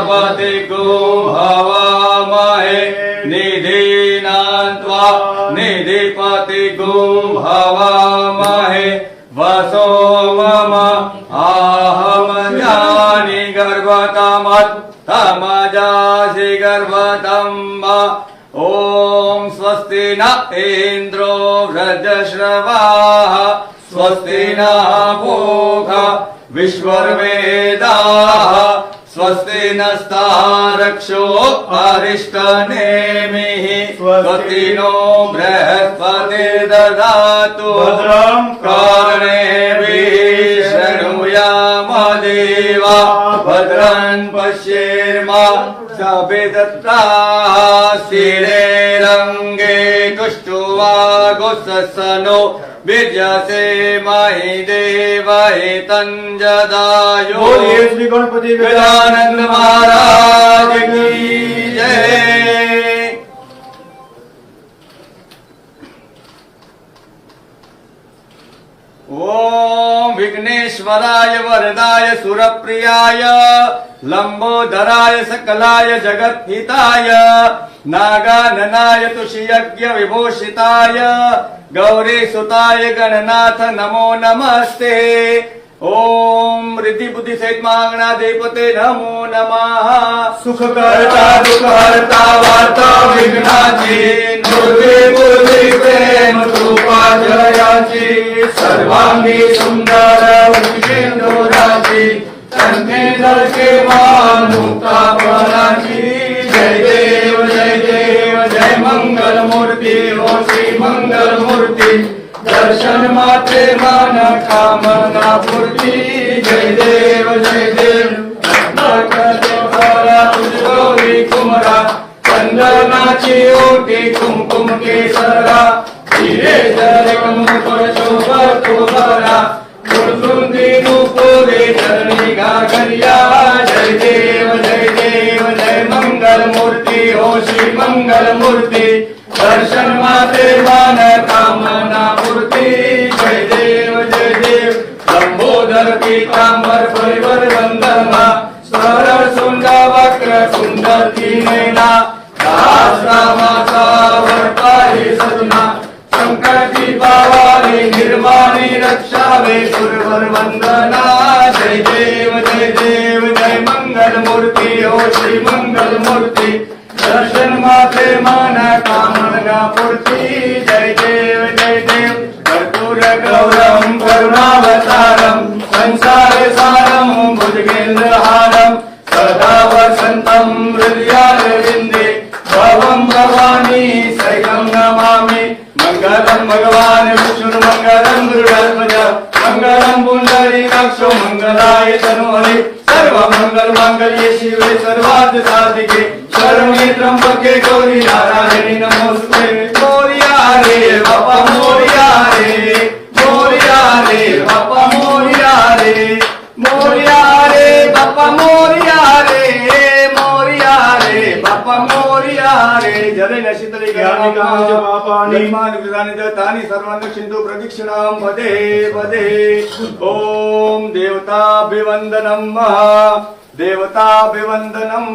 पतिगो भवामहे निधीनान्त्वा निधिपतिगो भवामहे वसो मम आहमजानि गर्भतमजासि गर्भतम् ॐ स्वस्ति न इन्द्रो वृजश्रवाः स्वस्ति नः पूषा विश्ववेदाः स्वस्ति नस्तारक्षो अरिष्टनेमिः स्वस्ति नो बृहस्पतिर्दधातु भद्रं कर्णेभिः शृणुयाम देवा भद्रं पश्येर्माक्षभिर्दत्ताः स्थिरैरङ्गे तुष्टुवागुंसनो विजसे महि देवहि तञ्जदायो। बोलिए श्री गणपति गजानन महाराज की जय। ओम विघ्नेश्वराय वरदाय सुरप्रियाय लंबोदराय सकलाय जगद्हिताय नागाननाय तुषियज्ञ विभूषिताय गौरी सुताय गणनाथ नमो नमस्ते। ओम रिद्धि बुद्धि सहित मांगना देवते नमो नमः। सुख करता दुख हरता वार्ता विघ्नाची दुर्गे बुद्धि प्रेम कृपा जयाची सर्वांगी सुंदर उपेंद्राची कंठे धरके मुक्ता फलाची। जय देव जय देव जय मंगल मूर्ति ओ श्री मंगल मूर्ति दर्शन मात्रे मन कामना पूर्ति। जय देव जय देव गौरी कुमरा चंदनाची ओटी कुमकुम केसरा हिरे जरे मुकुट शोभा शोभरा कुलसुंदी नुपुरे चरणी घाघरिया। जय देव जय देव जय मंगल मूर्ति ओ श्री मंगल मूर्ति दर्शन माते मन कामना पूर्ति। जय देव लंबोदर पीतांबर परिवर वंदना सरल सुंदर वक्र सुंदर की नैना सहस्रा मासा वर्ताहि सदना संकट की पावाले निर्वाणी रक्षावे सुरवर वंदना। जय देव जय मंगल मूर्ति ओ श्री मंगल मूर्ति दर्शन माते मन कामना पूर्ति। जय देव कर्पूर गौरम करुणावतारम संसार सारम भुजगेन्द्रहारम सदा वसंतम हृदयारविंदे भवम भवानी सैकं नमामि। मंगलम भगवान विष्णु मंगलम गुरुध्वज मंगलम पुंडरीकाक्षो मंगलाय तनोहरे सर्वमंगल मांगल्ये शिवे सर्वार्थ साधिके शरण्ये त्र्यंबके गौरी नारायणी नमोस्तुते। मोरया रे बापा मोरया रे मोरया रे बापा मोरया रे मोरया रे बापा मोरया रे मोरया रे बापा मोरया रे। जरे नशितले ज्ञानी कांच पापानि मान विदानि दत्तानि सर्वान् सिंधु प्रदक्षिणां पदे पदे। ओम देवताभिवंदनं देवताभिवंदनं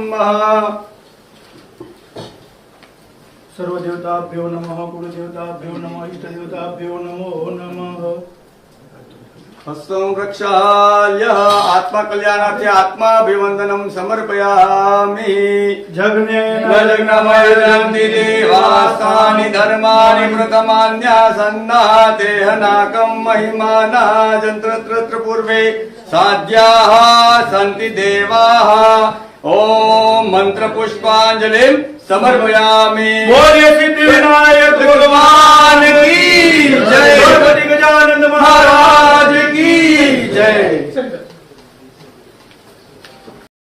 सर्व देवताभ्यो नमः कुलदेवताभ्यो नमः इष्टदेवताभ्यो नमो नमः। हस्तं प्रक्षाल्य आत्मकल्याणार्थे आत्माभिवंदनं समर्पयामि। जग्नेनमयन्ति देवास्तानि धर्माणि मृतमान्यासन्नातेह नाकं महिमाना जन्त्रत्र पूर्वे साध्याः सन्ति देवाः। ओम मंत्र पुष्पांजलिं समर्पयामि। बोले सिद्धि विनायक भगवान